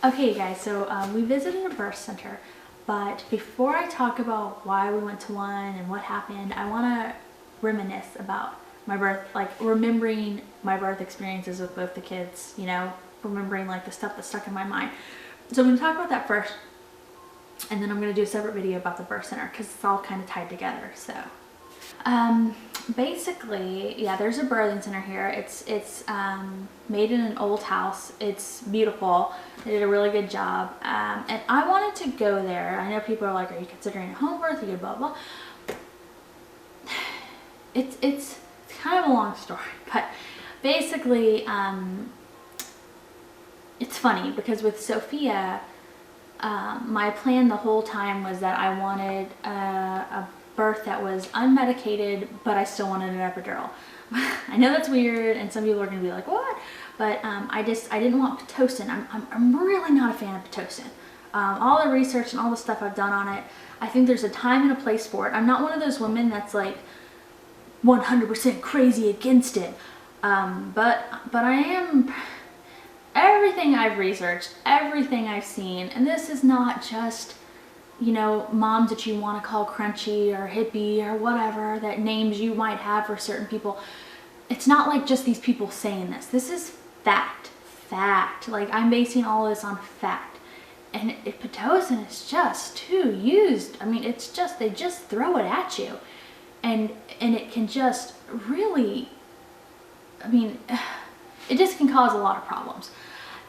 Okay guys, so we visited a birth center, but before I talk about why we went to one and what happened, I want to reminisce about my birth, like remembering my birth experiences with both the kids, you know, remembering like the stuff that stuck in my mind. So I'm going to talk about that first, and then I'm going to do a separate video about the birth center because it's all kind of tied together. So basically, yeah, there's a birthing center here. It's made in an old house. It's beautiful. They did a really good job, and I wanted to go there. I know people are like, are you considering a home birth? You could blah blah. It's kind of a long story, but basically it's funny because with Sophia, my plan the whole time was that I wanted a birth that was unmedicated, but I still wanted an epidural. I know that's weird, and some people are gonna be like, what? But I didn't want Pitocin. I'm really not a fan of Pitocin. All the research and all the stuff I've done on it, I think there's a time and a place for it. I'm not one of those women that's like 100% crazy against it. But I am, everything I've researched, everything I've seen, and this is not just, you know, moms that you want to call crunchy or hippie or whatever that names you might have for certain people. It's not like just these people saying this. This is fact. Like, I'm basing all this on fact. And if Pitocin is just too used, I mean, it's just, they just throw it at you. And it can just really, I mean, it just can cause a lot of problems.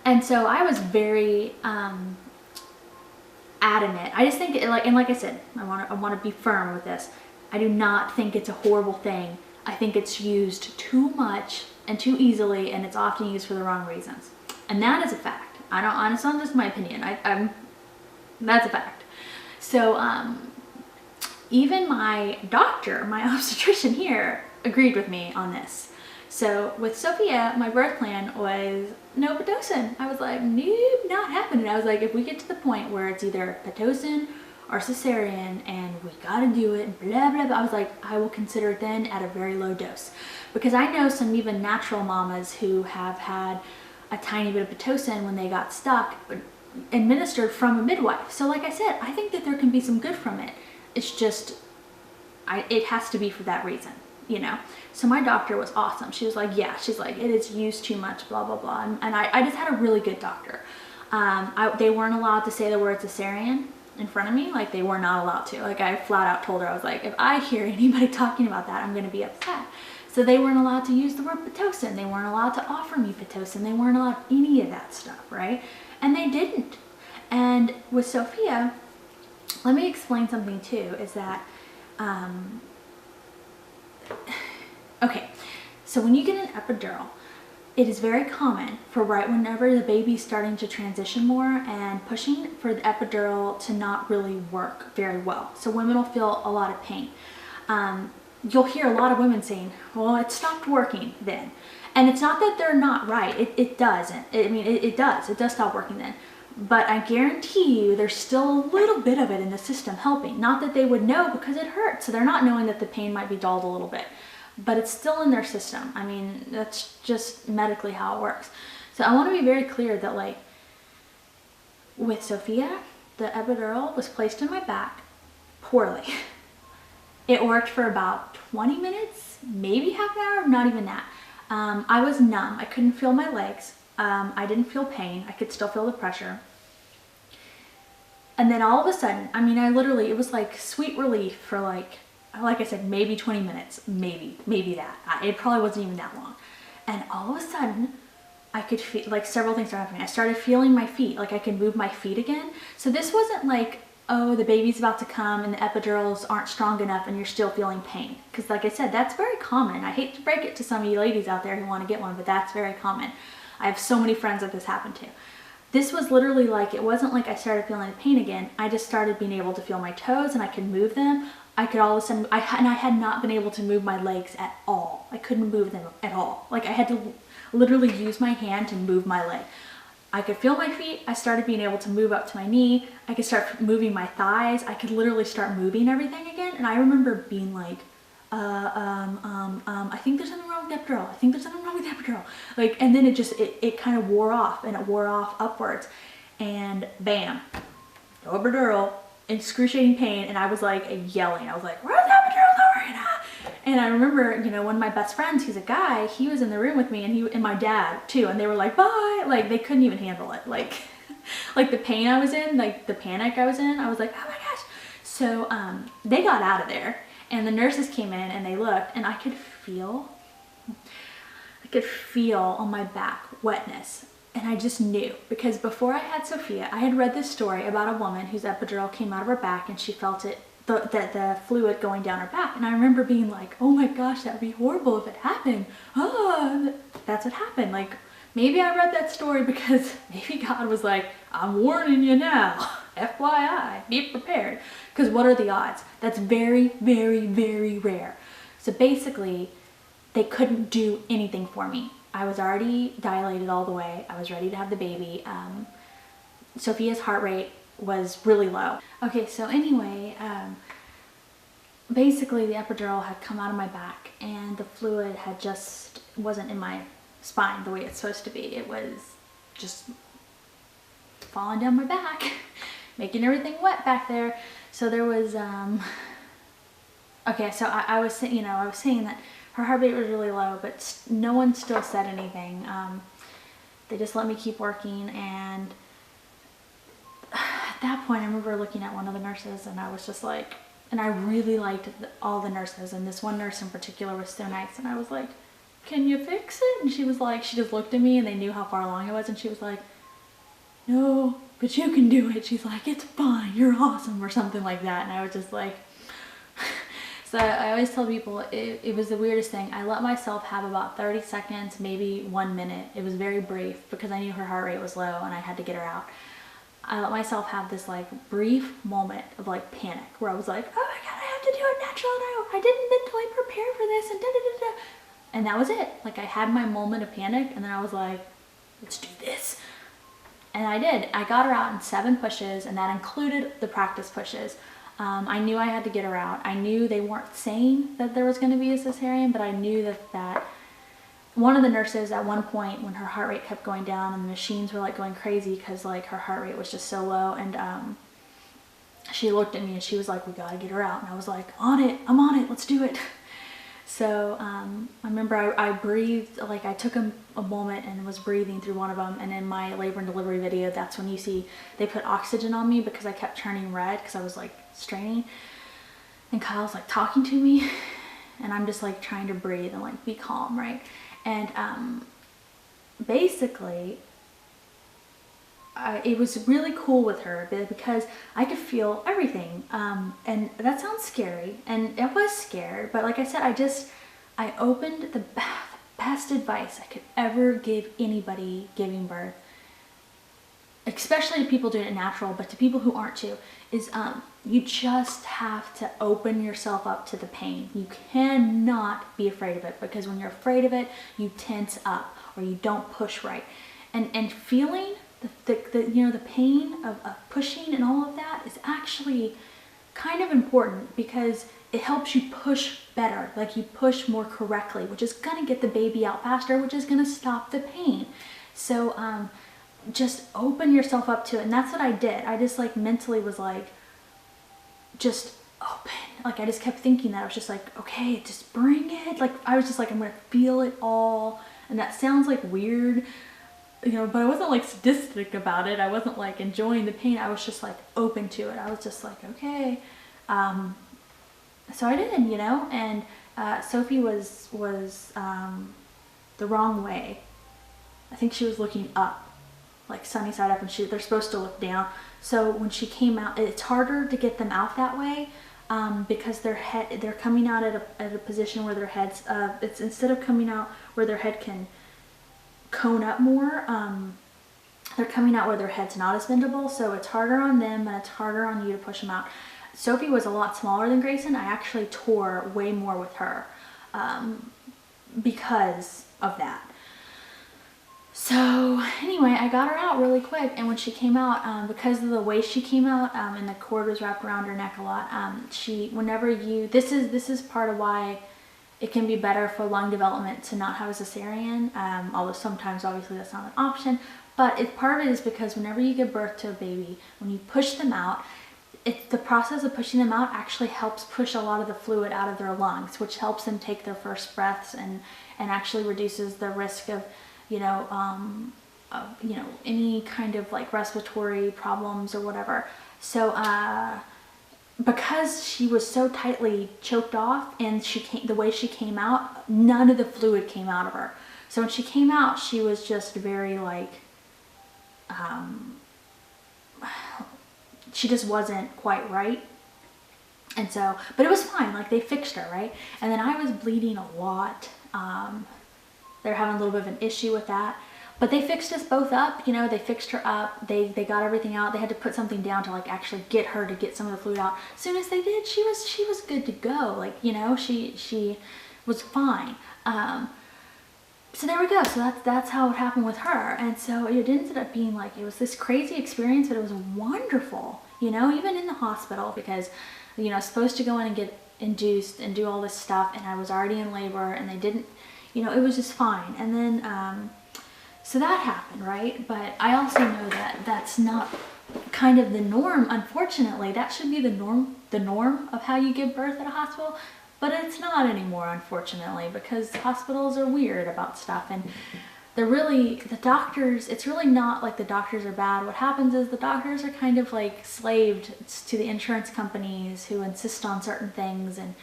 And so I was very adamant. I just think, and like I said, I want to be firm with this. I do not think it's a horrible thing. I think it's used too much and too easily, and it's often used for the wrong reasons. And that is a fact. It's not just my opinion. That's a fact. So even my doctor, my obstetrician here, agreed with me on this. So with Sophia, my birth plan was no Pitocin. I was like, nope, not happening. I was like, if we get to the point where it's either Pitocin or cesarean and we gotta do it, blah, blah, blah, I was like, I will consider it then at a very low dose. Because I know some even natural mamas who have had a tiny bit of Pitocin when they got stuck, administered from a midwife. So like I said, I think that there can be some good from it. It's just, it has to be for that reason, you know? So my doctor was awesome. She was like, yeah, she's like, it is used too much, blah, blah, blah. And I just had a really good doctor. They weren't allowed to say the word cesarean in front of me. Like, they were not allowed to. Like, I flat out told her, I was like, if I hear anybody talking about that, I'm going to be upset. So they weren't allowed to use the word Pitocin. They weren't allowed to offer me Pitocin. They weren't allowed any of that stuff, right? And they didn't. And with Sophia, let me explain something too, is that, okay, so when you get an epidural, it is very common for right whenever the baby's starting to transition more and pushing for the epidural to not really work very well. So women will feel a lot of pain. You'll hear a lot of women saying, well, it stopped working then. And it's not that they're not right. It doesn't. I mean, it does. It does stop working then. But I guarantee you there's still a little bit of it in the system helping. Not that they would know because it hurts. So they're not knowing that the pain might be dulled a little bit. But it's still in their system. I mean, that's just medically how it works. So I want to be very clear that, like, with Sophia, the epidural was placed in my back poorly. It worked for about 20 minutes, maybe half an hour, not even that. I was numb. I couldn't feel my legs. I didn't feel pain. I could still feel the pressure. And then all of a sudden, I mean, it was like sweet relief for like I said, maybe 20 minutes, maybe that. It probably wasn't even that long. And all of a sudden, I could feel, like, several things started happening. I started feeling my feet, like I could move my feet again. So this wasn't like, oh, the baby's about to come and the epidurals aren't strong enough and you're still feeling pain. Because like I said, that's very common. I hate to break it to some of you ladies out there who want to get one, but that's very common. I have so many friends that this happened to. This was literally like, it wasn't like I started feeling pain again. I just started being able to feel my toes and I could move them. I could all of a sudden, I had not been able to move my legs at all. I couldn't move them at all. Like, I had to literally use my hand to move my leg. I could feel my feet. I started being able to move up to my knee. I could start moving my thighs. I could literally start moving everything again. And I remember being like, I think there's something wrong with the epidural. I think there's something wrong with the epidural. Like, and then it kind of wore off, and it wore off upwards. and bam, no epidural, excruciating pain. And I was like yelling. I was like, where's the epidural, Lorena? And I remember, you know, one of my best friends, he's a guy, he was in the room with me, and my dad too, and they were like, bye. Like, they couldn't even handle it. Like the pain I was in, like the panic I was in, I was like, oh my gosh. So they got out of there, and the nurses came in and they looked, and I could feel on my back wetness. And I just knew, because before I had Sophia, I had read this story about a woman whose epidural came out of her back and she felt it, the fluid going down her back. And I remember being like, oh my gosh, that would be horrible if it happened. Oh, that's what happened. Like, maybe I read that story because maybe God was like, I'm warning you now. FYI, be prepared. Because what are the odds? That's very, very, very rare. So basically, they couldn't do anything for me. I was already dilated all the way. I was ready to have the baby. Sophia's heart rate was really low. Okay, so anyway, basically the epidural had come out of my back and the fluid had just wasn't in my spine the way it's supposed to be. It was just falling down my back, making everything wet back there. So there was, okay, so I was saying, you know, I was saying that her heart rate was really low, but no one still said anything. They just let me keep working, and at that point I remember looking at one of the nurses and I was just like, and I really liked all the nurses, and this one nurse in particular was so nice, and I was like, can you fix it? And she was like, she just looked at me and they knew how far along I was, and she was like, no, but you can do it. She's like, it's fine, you're awesome, or something like that. And I was just like, so I always tell people it was the weirdest thing. I let myself have about 30 seconds, maybe 1 minute. It was very brief because I knew her heart rate was low and I had to get her out. I let myself have this like brief moment of like panic where I was like, oh my God, I have to do it natural, and I didn't mentally prepare for this, and da-da-da-da. And that was it. Like, I had my moment of panic, and then I was like, let's do this. And I did. I got her out in 7 pushes, and that included the practice pushes. I knew I had to get her out. I knew they weren't saying that there was going to be a cesarean, but I knew that one of the nurses at one point, when her heart rate kept going down and the machines were like going crazy because like her heart rate was just so low, and she looked at me and she was like, we got to get her out. And I was like, on it, I'm on it, let's do it. So I remember I breathed, like I took a moment and was breathing through one of them, and in my labor and delivery video, that's when you see they put oxygen on me because I kept turning red because I was like straining, and Kyle's like talking to me and I'm just like trying to breathe and like be calm, right? And basically it was really cool with her because I could feel everything, and that sounds scary, and I was scared, but like I said, I opened the best advice I could ever give anybody giving birth, especially to people doing it natural, but to people who aren't too, is you just have to open yourself up to the pain. You cannot be afraid of it, because when you're afraid of it, you tense up or you don't push right, and feeling the pain of pushing and all of that is actually kind of important, because it helps you push better, like you push more correctly, which is gonna get the baby out faster, which is gonna stop the pain. So just open yourself up to it, and that's what I did. I just like mentally was like, just open. Like I just kept thinking that. I was just like, okay, just bring it. Like I was just like, I'm gonna feel it all. And that sounds like weird, you know, but I wasn't like sadistic about it. I wasn't like enjoying the pain. I was just like open to it. I was just like, okay. So I did, you know, and Sophie was the wrong way. I think she was looking up, like sunny side up, and they're supposed to look down. So when she came out, it's harder to get them out that way, because they're coming out at a position where their heads, it's instead of coming out where their head can cone up more, they're coming out where their head's not as bendable, so it's harder on them and it's harder on you to push them out. Sophie was a lot smaller than Grayson. I actually tore way more with her because of that. So anyway, I got her out really quick, and when she came out, because of the way she came out, and the cord was wrapped around her neck a lot, this is part of why it can be better for lung development to not have a cesarean, although sometimes obviously that's not an option, But part of it is because whenever you give birth to a baby, when you push them out, the process of pushing them out actually helps push a lot of the fluid out of their lungs, which helps them take their first breaths and actually reduces the risk of, any kind of like respiratory problems or whatever. So because she was so tightly choked off and the way she came out, none of the fluid came out of her. So when she came out, she was just very like, she just wasn't quite right. And so, but it was fine, like they fixed her, right? And then I was bleeding a lot. They're having a little bit of an issue with that. But they fixed us both up, they fixed her up. They got everything out. They had to put something down to like actually get her to get some of the fluid out. As soon as they did, she was good to go. Like, she was fine. So there we go. So that's how it happened with her. And so it ended up being like, it was this crazy experience, but it was wonderful, even in the hospital, because, I was supposed to go in and get induced and do all this stuff, and I was already in labor, and they didn't, it was just fine. And then, so that happened, right? But I also know that that's not kind of the norm, unfortunately. That should be the norm of how you give birth at a hospital. But it's not anymore, unfortunately, because hospitals are weird about stuff, and the doctors, it's really not like the doctors are bad. What happens is the doctors are kind of like slaved to the insurance companies who insist on certain things, and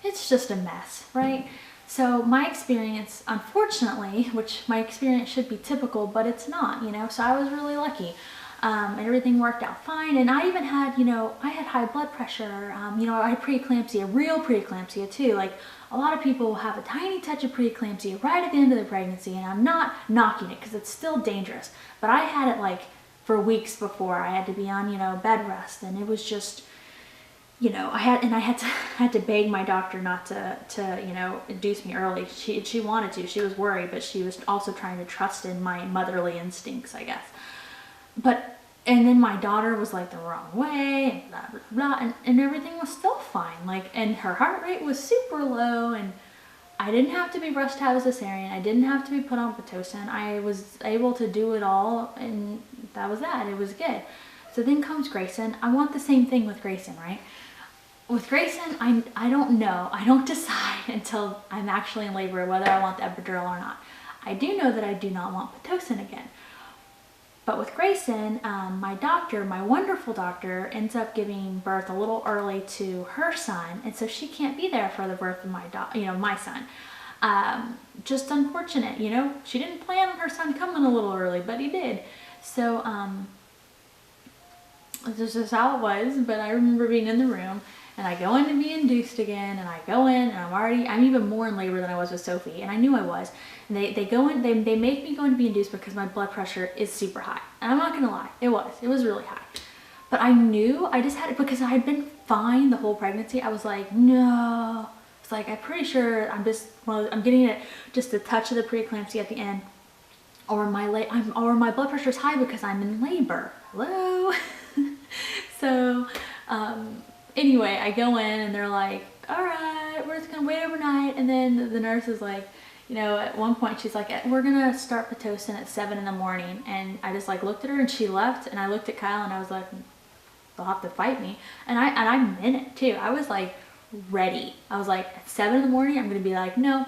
it's just a mess, right? So my experience, unfortunately, which my experience should be typical, but it's not, so I was really lucky. And everything worked out fine. And I even had, I had high blood pressure. I had preeclampsia, real preeclampsia too. Like a lot of people have a tiny touch of preeclampsia right at the end of their pregnancy, and I'm not knocking it because it's still dangerous. But I had it like for weeks before I had to be on, bed rest, and it was just, I had to beg my doctor not to induce me early. She wanted to. She was worried, but she was also trying to trust in my motherly instincts, I guess. And then my daughter was like the wrong way, and blah, blah, blah, and everything was still fine. Like, and her heart rate was super low, and I didn't have to be rushed to have a cesarean. I didn't have to be put on Pitocin. I was able to do it all, and that was that. It was good. So then comes Grayson. I want the same thing with Grayson, right? With Grayson, I don't know. I don't decide until I'm actually in labor whether I want the epidural or not. I do know that I do not want Pitocin again. But with Grayson, my wonderful doctor, ends up giving birth a little early to her son, and so she can't be there for the birth of my son. Just unfortunate, She didn't plan on her son coming a little early, but he did. So this is how it was. But I remember being in the room, and I go in to be induced again, and I go in, and I'm even more in labor than I was with Sophie, and I knew I was. And they go in, they make me go in to be induced because my blood pressure is super high. And I'm not gonna lie, it was really high. But I knew, I just had it because I had been fine the whole pregnancy. I was like, no. It's like, I'm pretty sure I'm getting it just a touch of the preeclampsia at the end. Or my blood pressure is high because I'm in labor. Hello? So, anyway, I go in and they're like, all right, we're just gonna wait overnight. And then the nurse is like, at one point she's like, we're gonna start Pitocin at 7 in the morning. And I just like looked at her and she left, and I looked at Kyle and I was like, they'll have to fight me. And I meant it too. I was like ready. I was like, at 7 in the morning, I'm gonna be like, no.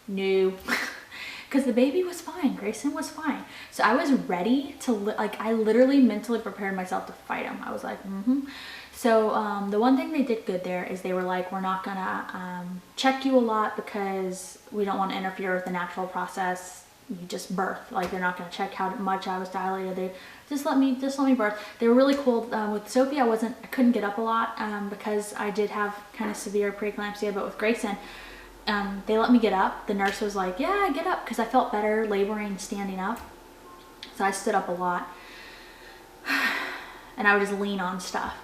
Because the baby was fine. Grayson was fine. So I was ready to, I literally mentally prepared myself to fight him. I was like, So the one thing they did good there is they were like, we're not gonna check you a lot because we don't want to interfere with the natural process. You just birth. Like, they're not gonna check how much I was dilated. They just let me birth. They were really cool. With Sophie, I couldn't get up a lot because I did have kind of severe preeclampsia. But with Grayson, they let me get up. The nurse was like, yeah, get up, because I felt better laboring standing up. So I stood up a lot, and I would just lean on stuff.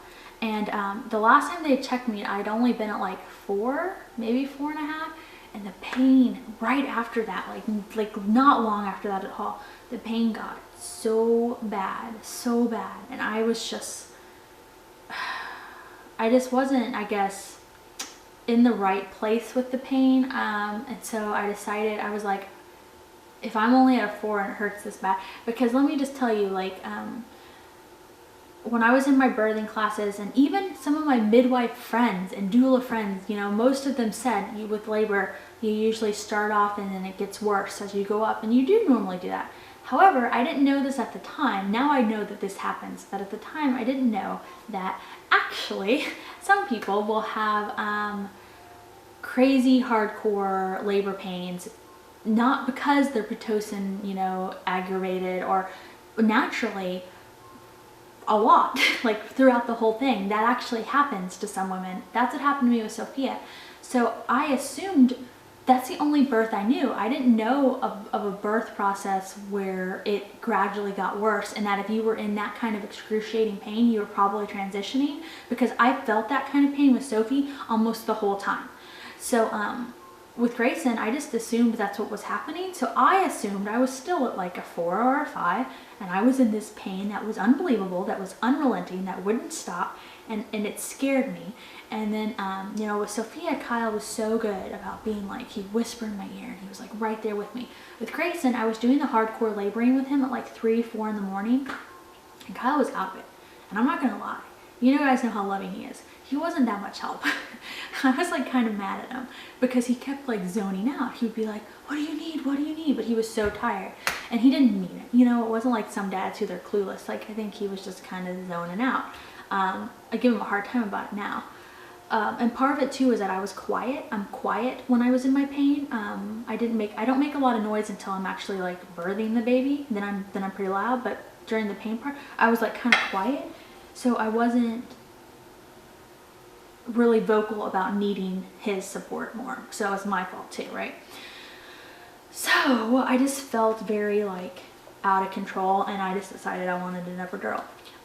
And the last time they checked me, I'd only been at like 4, maybe 4.5. And the pain right after that, like not long after that at all, the pain got so bad. And I just wasn't, I guess, in the right place with the pain. And so I decided, I was like, if I'm only at a 4 and it hurts this bad. Because let me just tell you, like, when I was in my birthing classes, and even some of my midwife friends and doula friends, you know, most of them said with labor, you usually start off and then it gets worse as you go up, and you do normally do that. However, I didn't know this at the time. Now I know that this happens, but at the time I didn't know that actually some people will have crazy hardcore labor pains, not because they're Pitocin, you know, aggravated, or naturally a lot, like throughout the whole thing. That actually happens to some women. That's what happened to me with Sophia. So I assumed that's the only birth I knew. I didn't know of a birth process where it gradually got worse, and that if you were in that kind of excruciating pain, you were probably transitioning, because I felt that kind of pain with Sophie almost the whole time. So with Grayson, I just assumed that's what was happening. So I assumed I was still at like a 4 or a 5, and I was in this pain that was unbelievable, that was unrelenting, that wouldn't stop, and it scared me. And then, you know, with Sophia, Kyle was so good about being like, he'd whisper in my ear, and he was like right there with me. With Grayson, I was doing the hardcore laboring with him at like 3, 4 in the morning, and Kyle was out of it. And I'm not gonna lie, you guys know how loving he is. He wasn't that much help. I was like kind of mad at him because he kept like zoning out. He would be like, what do you need? What do you need? But he was so tired, and he didn't mean it. You know, it wasn't like some dads who they're clueless. Like, I think he was just kind of zoning out. I give him a hard time about it now. And part of it too is that I was quiet. I'm quiet when I was in my pain. I don't make a lot of noise until I'm actually like birthing the baby. Then I'm pretty loud. But during the pain part, I was like kind of quiet. So I wasn't really vocal about needing his support more. So it's my fault too, right? So I just felt very like out of control, and I just decided I wanted an epidural.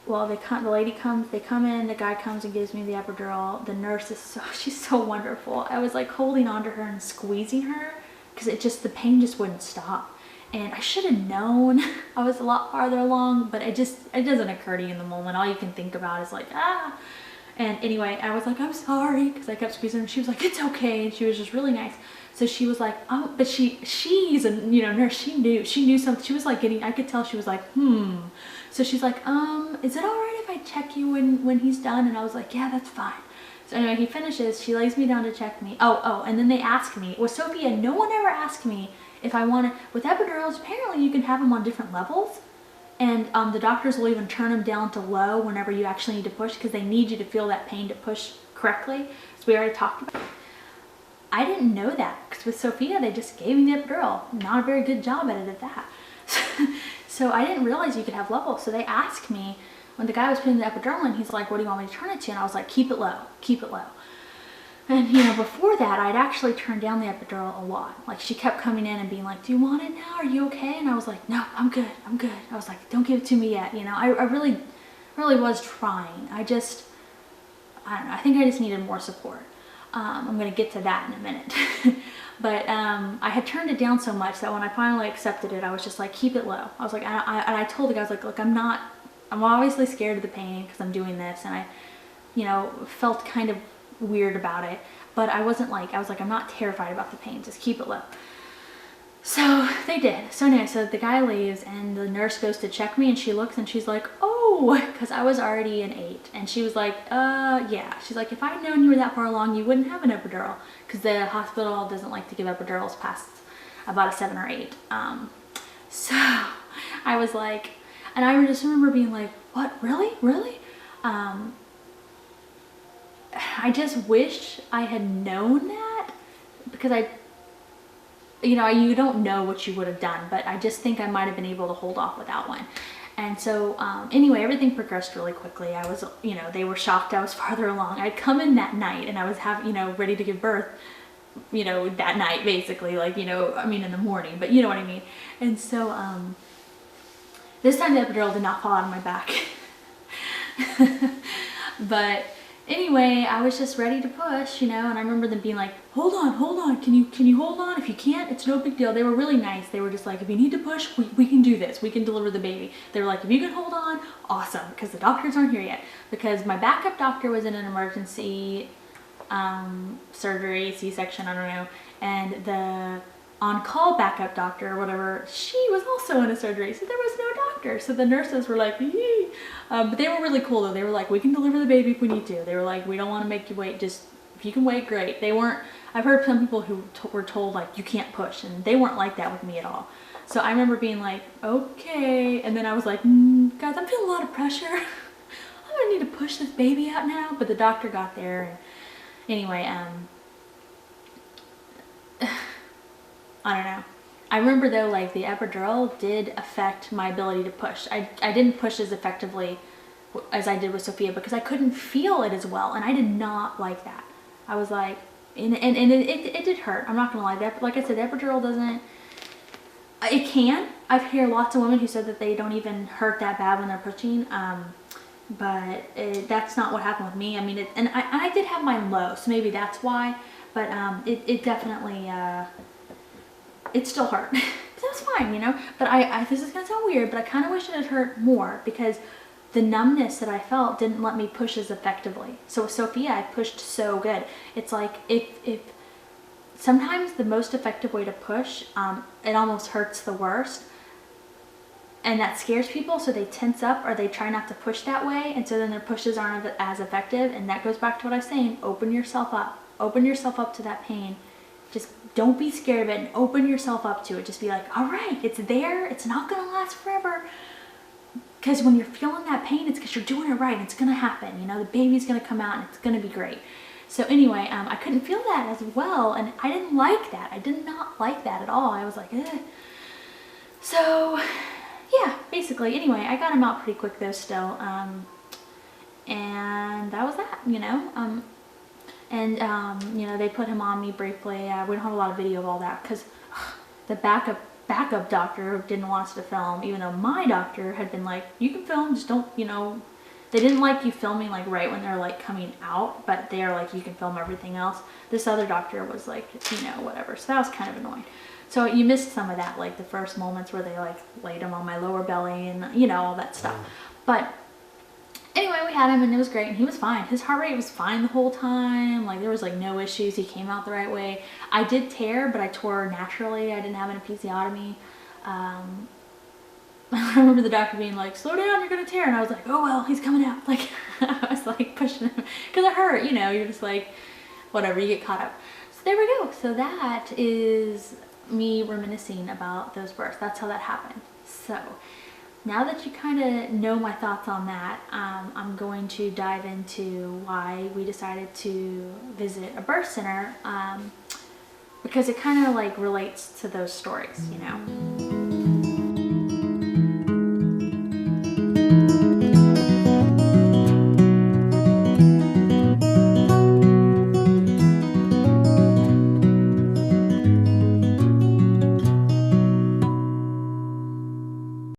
Well, they come in, the guy comes and gives me the epidural. The nurse is she's so wonderful. I was like holding onto her and squeezing her because the pain just wouldn't stop. And I should have known. I was a lot farther along, but it doesn't occur to you in the moment. All you can think about is like, ah. And anyway, I was like, I'm sorry, because I kept squeezing her. She was like, it's okay. And she was just really nice. So she was like, oh, but she's a, you know, nurse. She knew something. She was like I could tell she was like, So she's like, is it all right if I check you when he's done? And I was like, yeah, that's fine. So anyway, he finishes. She lays me down to check me. Oh, and then they ask me, with Sophia, no one ever asked me if I wanted, with epidurals, apparently you can have them on different levels. And the doctors will even turn them down to low whenever you actually need to push, because they need you to feel that pain to push correctly. So we already talked about it. I didn't know that, because with Sophia, they just gave me the epidural. Not a very good job at it at that. So I didn't realize you could have levels. So they asked me, when the guy was putting the epidural in, he's like, what do you want me to turn it to? And I was like, keep it low, keep it low. And you know, before that, I'd actually turned down the epidural a lot. Like, she kept coming in and being like, do you want it now? Are you okay? And I was like, no, I'm good, I'm good. I was like, don't give it to me yet. You know, I really was trying. I don't know, I think I just needed more support. I'm gonna get to that in a minute. But I had turned it down so much that when I finally accepted it, I was just like, keep it low. I was like, and I told the guy, I was like, look, I'm obviously scared of the pain because I'm doing this, and I, you know, felt kind of weird about it, but I was like, I'm not terrified about the pain, just keep it low. So they did. So anyway, so the guy leaves and the nurse goes to check me, and she looks and she's like, oh, because I was already an 8, and she was like, yeah, she's like, if I'd known you were that far along, you wouldn't have an epidural, because the hospital doesn't like to give epidurals past about a 7 or 8. So I was like, and I just remember being like, what, really? I just wish I had known that, because you don't know what you would have done, but I just think I might have been able to hold off without one. And so anyway, everything progressed really quickly. I was, you know, they were shocked I was farther along. I'd come in that night and I was ready to give birth, you know, that night basically, like, you know, I mean in the morning, but you know what I mean. And so this time the epidural did not fall out of my back. But anyway, I was just ready to push, you know, and I remember them being like, hold on, can you hold on? If you can't, it's no big deal. They were really nice. They were just like, if you need to push, we can do this. We can deliver the baby. They were like, if you can hold on, awesome, because the doctors aren't here yet. Because my backup doctor was in an emergency surgery, C-section, I don't know, and on-call backup doctor or whatever, she was also in a surgery, so there was no doctor. So the nurses were like, but they were really cool though. They were like, we can deliver the baby if we need to. They were like, we don't want to make you wait, just if you can wait, great. They weren't, I've heard some people who were told like, you can't push, and they weren't like that with me at all. So I remember being like, okay, and then I was like, guys, I'm feeling a lot of pressure. I'm gonna need to push this baby out now. But the doctor got there, and anyway, I don't know. I remember though, like the epidural did affect my ability to push. I didn't push as effectively as I did with Sophia because I couldn't feel it as well, and I did not like that. I was like, and it did hurt. I'm not gonna lie. That, like I said, the epidural doesn't. It can. I've heard lots of women who said that they don't even hurt that bad when they're pushing. But that's not what happened with me. I mean, and I did have mine low, so maybe that's why. But it definitely. It still hurt. But that's fine, you know. But this is gonna sound weird, but I kind of wish it had hurt more because the numbness that I felt didn't let me push as effectively. So with Sophia, I pushed so good. It's like if sometimes the most effective way to push, it almost hurts the worst. And that scares people, so they tense up or they try not to push that way, and so then their pushes aren't as effective. And that goes back to what I was saying: open yourself up. Open yourself up to that pain. Just don't be scared of it and open yourself up to it. Just be like, all right, it's there. It's not gonna last forever. Because when you're feeling that pain, it's because you're doing it right. It's gonna happen. You know, the baby's gonna come out and it's gonna be great. So anyway, I couldn't feel that as well, and I didn't like that. I did not like that at all. I was like, eh. So yeah, basically. Anyway, I got him out pretty quick though still, and that was that, you know. You know, they put him on me briefly. We don't have a lot of video of all that because the backup doctor didn't want us to film, even though my doctor had been like, you can film, just don't, you know, they didn't like you filming like right when they're like coming out, but they're like, you can film everything else. This other doctor was like, you know, whatever. So that was kind of annoying. So you missed some of that, like the first moments where they like laid him on my lower belly and, you know, all that stuff. But anyway, we had him and it was great, and he was fine. His heart rate was fine the whole time. Like there was like no issues. He came out the right way. I did tear, but I tore naturally. I didn't have an episiotomy. I remember the doctor being like, slow down, you're gonna tear. And I was like, oh well, he's coming out. Like I was like pushing him because it hurt, you know, you're just like, whatever, you get caught up. So there we go. So that is me reminiscing about those births. That's how that happened. So now that you kind of know my thoughts on that, I'm going to dive into why we decided to visit a birth center, because it kind of like relates to those stories, you know.